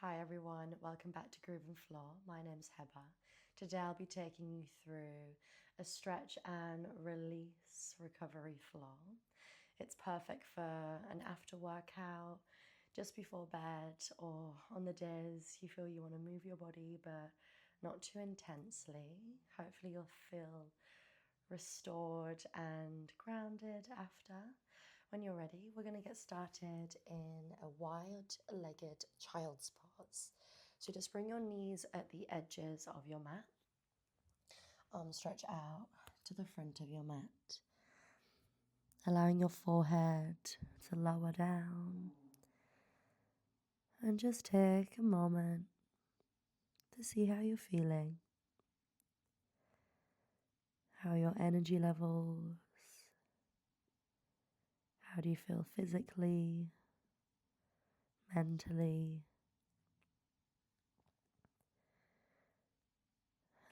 Hi everyone, welcome back to Groove and Floor. My name's Heba. Today I'll be taking you through a stretch and release recovery floor. It's perfect for an after workout, just before bed, or on the days you feel you want to move your body but not too intensely. Hopefully you'll feel restored and grounded after. When you're ready, we're going to get started in a wide-legged child's pose. So just bring your knees at the edges of your mat. Arms stretch out to the front of your mat, allowing your forehead to lower down. And just take a moment to see how you're feeling, how your energy levels. How do you feel physically, mentally?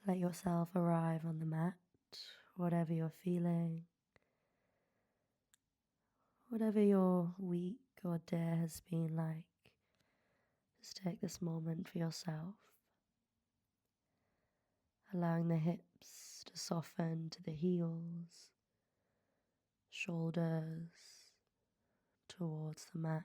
Let yourself arrive on the mat, whatever you're feeling, whatever your week or day has been like. Just take this moment for yourself, allowing the hips to soften to the heels, shoulders towards the mat.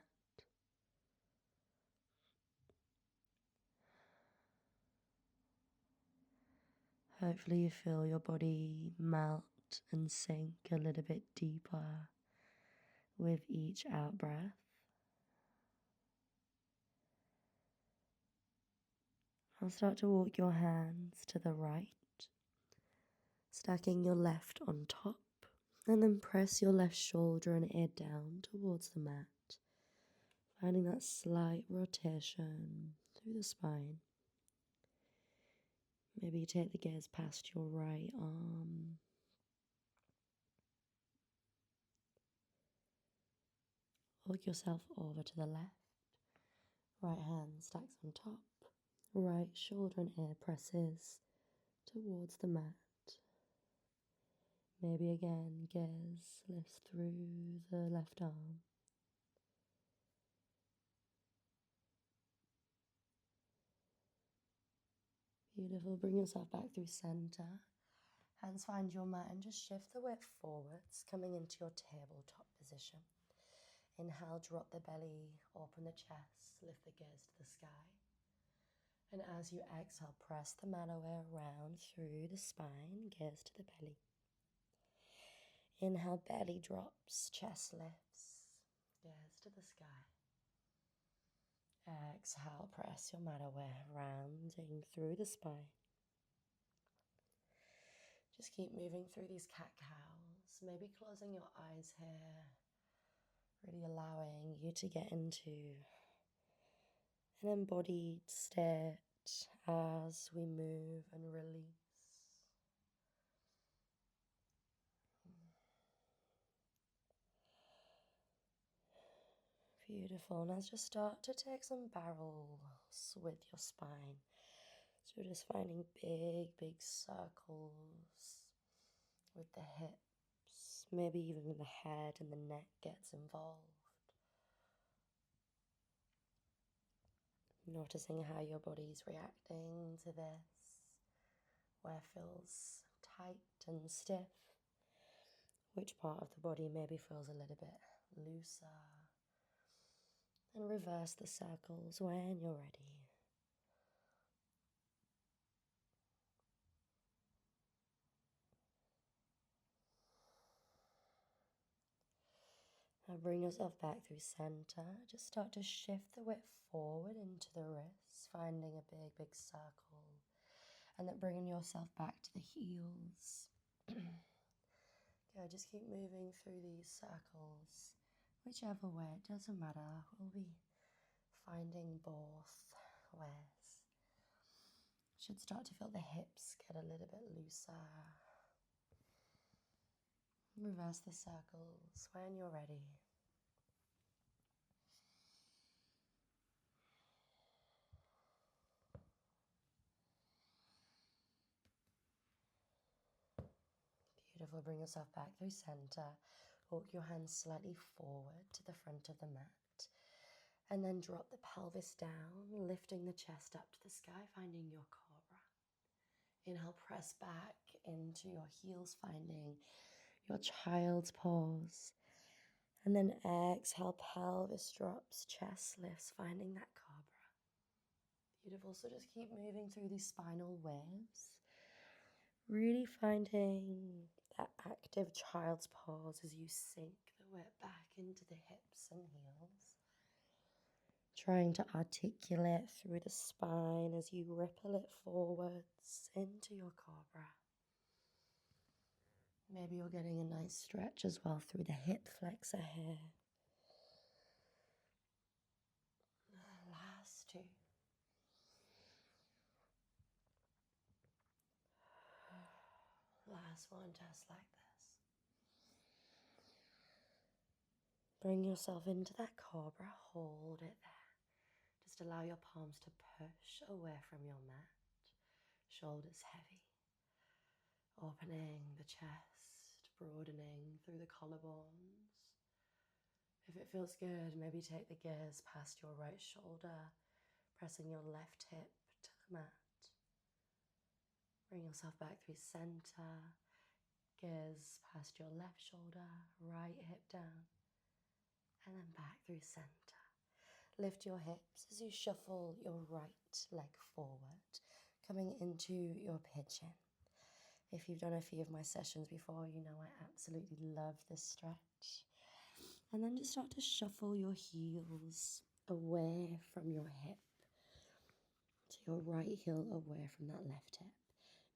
Hopefully you feel your body melt and sink a little bit deeper with each out breath. Now start to walk your hands to the right, stacking your left on top, and then press your left shoulder and ear down towards the mat, finding that slight rotation through the spine. Maybe you take the gaze past your right arm. Walk yourself over to the left. Right hand stacks on top. Right shoulder and ear presses towards the mat. Maybe again, gaze lifts through the left arm. Beautiful. Bring yourself back through center. Hands find your mat and just shift the weight forwards, coming into your tabletop position. Inhale, drop the belly, open the chest, lift the gaze to the sky. And as you exhale, press the mat away around through the spine, gaze to the belly. Inhale, belly drops, chest lifts, gaze to the sky. Exhale, press your mat away, rounding through the spine. Just keep moving through these cat-cows, maybe closing your eyes here, really allowing you to get into an embodied state as we move and release. Beautiful. Now just start to take some barrels with your spine. So just finding big circles with the hips, maybe even the head and the neck gets involved. Noticing how your body's reacting to this, where it feels tight and stiff, which part of the body maybe feels a little bit looser. And reverse the circles when you're ready. Now bring yourself back through center. Just start to shift the weight forward into the wrists, finding a big circle. And then bringing yourself back to the heels. Okay, just keep moving through these circles. Whichever way, it doesn't matter. We'll be finding both ways. Should start to feel the hips get a little bit looser. Reverse the circles when you're ready. Beautiful. Bring yourself back through center. Walk your hands slightly forward to the front of the mat. And then drop the pelvis down, lifting the chest up to the sky, finding your cobra. Inhale, press back into your heels, finding your child's pose. And then exhale, pelvis drops, chest lifts, finding that cobra. Beautiful. So just keep moving through these spinal waves. Really finding that active child's pose as you sink the weight back into the hips and heels. Trying to articulate through the spine as you ripple it forwards into your cobra. Maybe you're getting a nice stretch as well through the hip flexor here. Last two. Last one, just like this. Bring yourself into that cobra, hold it there. Just allow your palms to push away from your mat. Shoulders heavy. Opening the chest, broadening through the collarbones. If it feels good, maybe take the gaze past your right shoulder, pressing your left hip to the mat. Bring yourself back through center, gaze past your left shoulder, right hip down, and then back through center. Lift your hips as you shuffle your right leg forward, coming into your pigeon. If you've done a few of my sessions before, you know I absolutely love this stretch. And then just start to shuffle your heels away from your hip, to your right heel away from that left hip.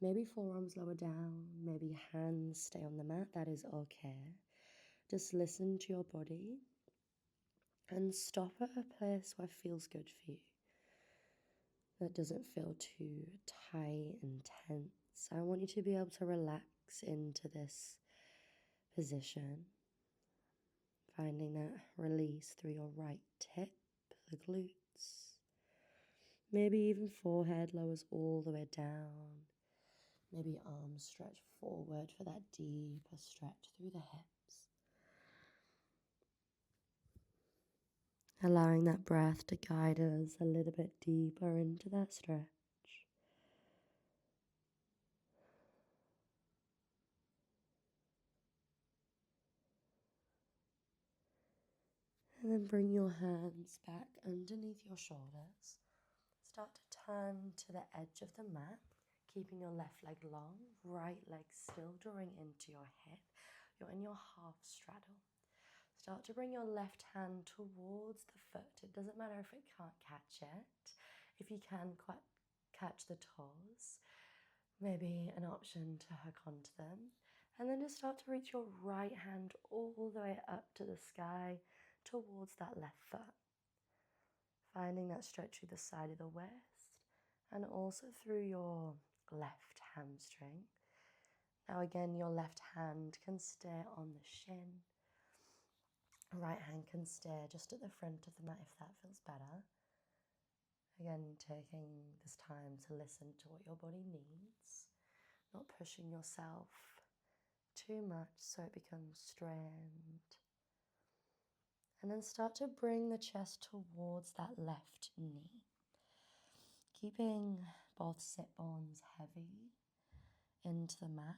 Maybe forearms lower down, maybe hands stay on the mat, that is okay. Just listen to your body and stop at a place where it feels good for you. That doesn't feel too tight and tense. I want you to be able to relax into this position, finding that release through your right hip, the glutes. Maybe even forehead lowers all the way down. Maybe arms stretch forward for that deeper stretch through the hips. Allowing that breath to guide us a little bit deeper into that stretch. And then bring your hands back underneath your shoulders. Start to turn to the edge of the mat, keeping your left leg long, right leg still drawing into your hip. You're in your half straddle. Start to bring your left hand towards the foot. It doesn't matter if it can't catch it. If you can quite catch the toes, maybe an option to hook onto them. And then just start to reach your right hand all the way up to the sky towards that left foot. Finding that stretch through the side of the waist and also through your left hamstring. Now again, your left hand can stay on the shin. Right hand can stay just at the front of the mat if that feels better. Again, taking this time to listen to what your body needs, not pushing yourself too much so it becomes strained. And then start to bring the chest towards that left knee. Keeping both sit bones heavy into the mat.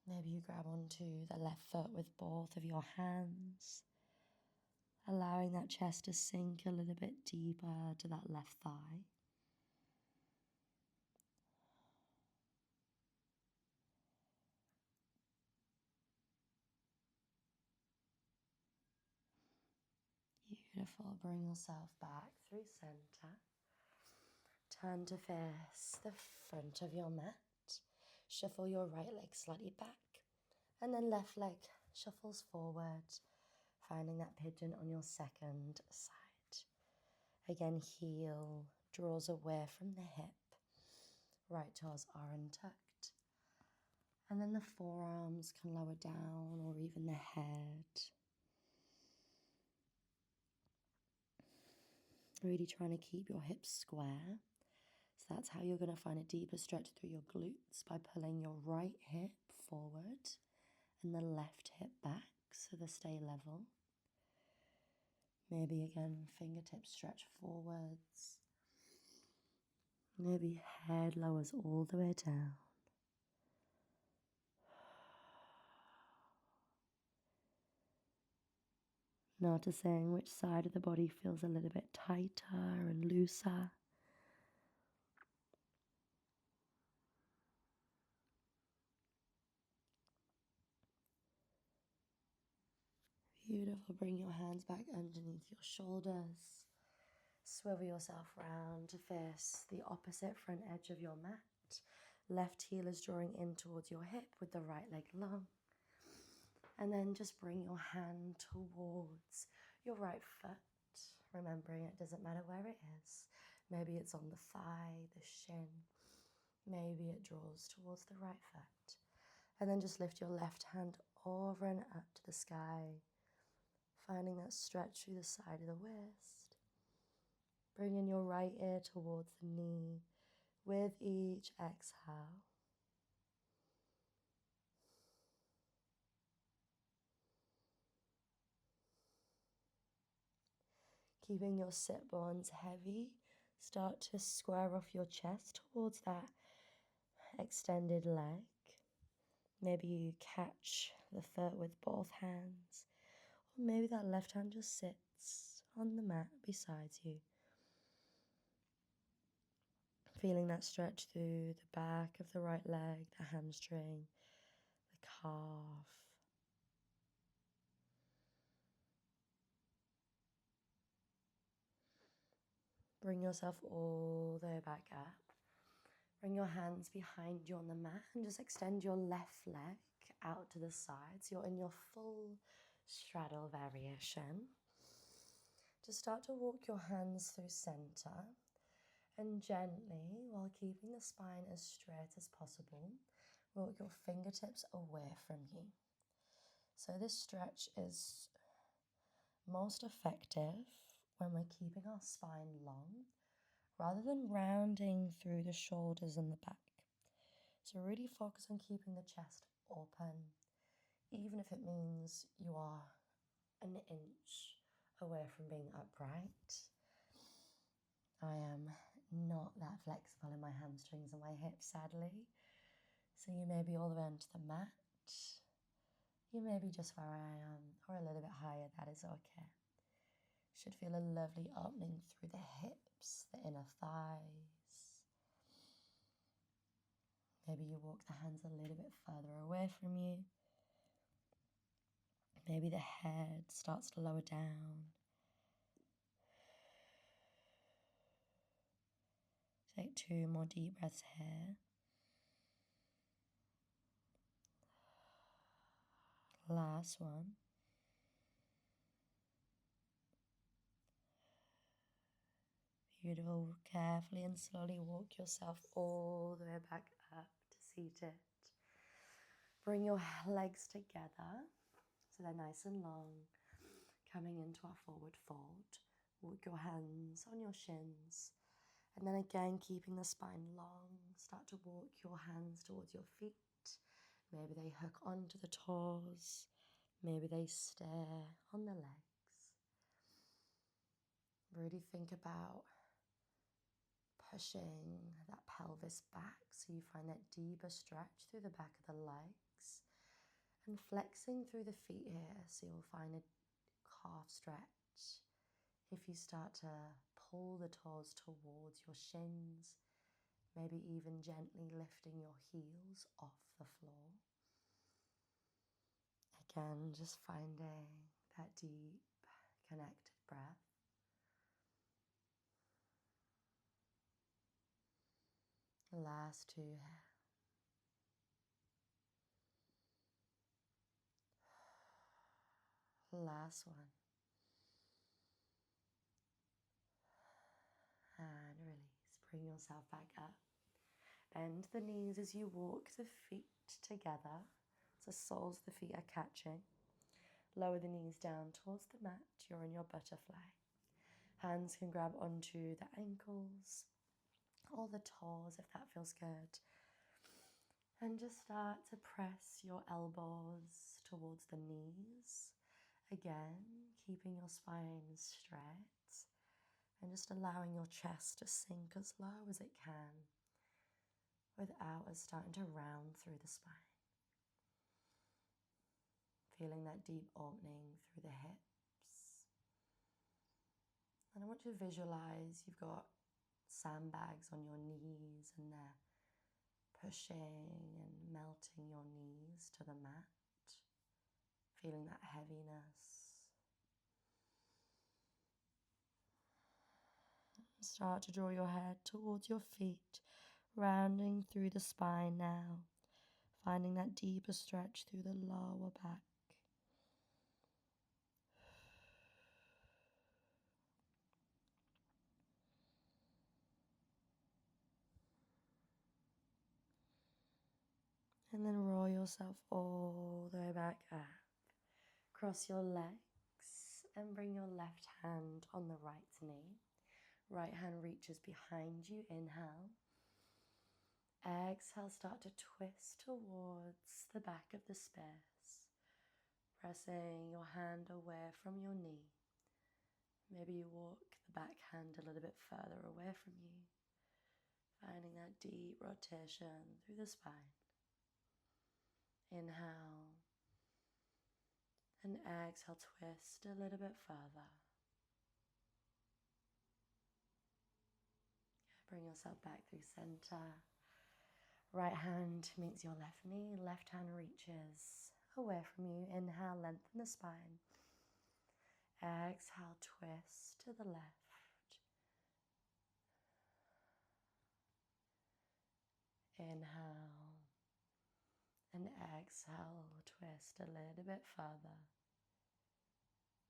Maybe you grab onto the left foot with both of your hands, allowing that chest to sink a little bit deeper to that left thigh. Beautiful. Bring yourself back through center. Turn to face the front of your mat. Shuffle your right leg slightly back. And then left leg shuffles forward, finding that pigeon on your second side. Again, heel draws away from the hip. Right toes are untucked. And then the forearms can lower down or even the head. Really trying to keep your hips square. So that's how you're going to find a deeper stretch through your glutes, by pulling your right hip forward and the left hip back so they stay level. Maybe again, fingertips stretch forwards. Maybe head lowers all the way down. Noticing which side of the body feels a little bit tighter and looser. Beautiful. Bring your hands back underneath your shoulders. Swivel yourself round to face the opposite front edge of your mat. Left heel is drawing in towards your hip with the right leg long. And then just bring your hand towards your right foot, remembering it doesn't matter where it is. Maybe it's on the thigh, the shin. Maybe it draws towards the right foot. And then just lift your left hand over and up to the sky, finding that stretch through the side of the waist. Bring in your right ear towards the knee with each exhale. Keeping your sit bones heavy, start to square off your chest towards that extended leg. Maybe you catch the foot with both hands, or maybe that left hand just sits on the mat beside you. Feeling that stretch through the back of the right leg, the hamstring, the calf. Bring yourself all the way back up. Bring your hands behind you on the mat and just extend your left leg out to the side. So you're in your full straddle variation. Just start to walk your hands through center and gently, while keeping the spine as straight as possible, walk your fingertips away from you. So this stretch is most effective when we're keeping our spine long, rather than rounding through the shoulders and the back. So really focus on keeping the chest open, even if it means you are an inch away from being upright. I am not that flexible in my hamstrings and my hips, sadly. So you may be all the way onto the mat. You may be just where I am, or a little bit higher, that is okay. Should feel a lovely opening through the hips, the inner thighs. Maybe you walk the hands a little bit further away from you. Maybe the head starts to lower down. Take 2 more deep breaths here. Last one. Beautiful. Carefully and slowly walk yourself all the way back up to seated. Bring your legs together so they're nice and long. Coming into our forward fold. Walk your hands on your shins. And then again, keeping the spine long, start to walk your hands towards your feet. Maybe they hook onto the toes. Maybe they stay on the legs. Really think about pushing that pelvis back so you find that deeper stretch through the back of the legs. And flexing through the feet here so you'll find a calf stretch. If you start to pull the toes towards your shins, maybe even gently lifting your heels off the floor. Again, just finding that deep, connected breath. Last 2. Last one. And release. Bring yourself back up. Bend the knees as you walk the feet together. So soles of the feet are catching. Lower the knees down towards the mat. You're in your butterfly. Hands can grab onto the ankles or the toes if that feels good. And just start to press your elbows towards the knees. Again, keeping your spine straight and just allowing your chest to sink as low as it can without us starting to round through the spine. Feeling that deep opening through the hips. And I want you to visualize you've got sandbags on your knees and they're pushing and melting your knees to the mat. Feeling that heaviness. Start to draw your head towards your feet, rounding through the spine now, finding that deeper stretch through the lower back. And then roll yourself all the way back up. Cross your legs and bring your left hand on the right knee. Right hand reaches behind you, inhale. Exhale, start to twist towards the back of the space, pressing your hand away from your knee. Maybe you walk the back hand a little bit further away from you, finding that deep rotation through the spine. Inhale and exhale, twist a little bit further. Bring yourself back through center. Right hand meets your left knee, left hand reaches away from you. Inhale, lengthen the spine. Exhale, twist to the left. Inhale and exhale, twist a little bit further.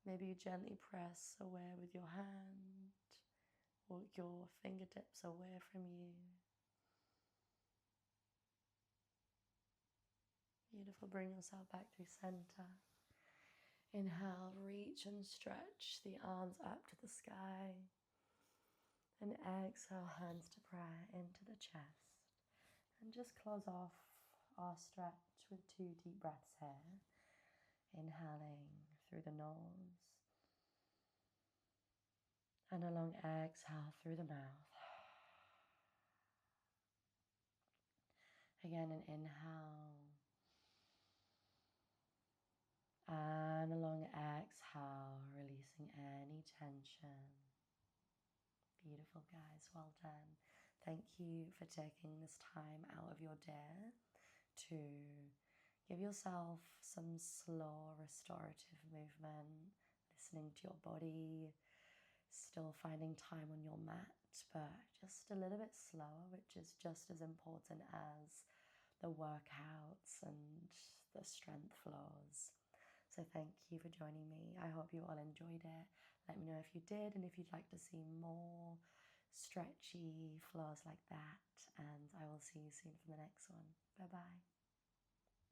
Maybe you gently press away with your hand, walk your fingertips away from you. Beautiful, bring yourself back through center. Inhale, reach and stretch the arms up to the sky. And exhale, hands to prayer into the chest. And just close off our stretch with 2 deep breaths here. Inhaling through the nose. And a long exhale through the mouth. Again, an inhale. And a long exhale, releasing any tension. Beautiful, guys. Well done. Thank you for taking this time out of your day to give yourself some slow restorative movement, listening to your body, still finding time on your mat, but just a little bit slower, which is just as important as the workouts and the strength flows. So thank you for joining me. I hope you all enjoyed it. Let me know if you did and if you'd like to see more stretchy flows like that. And I will see you soon for the next one. Bye-bye.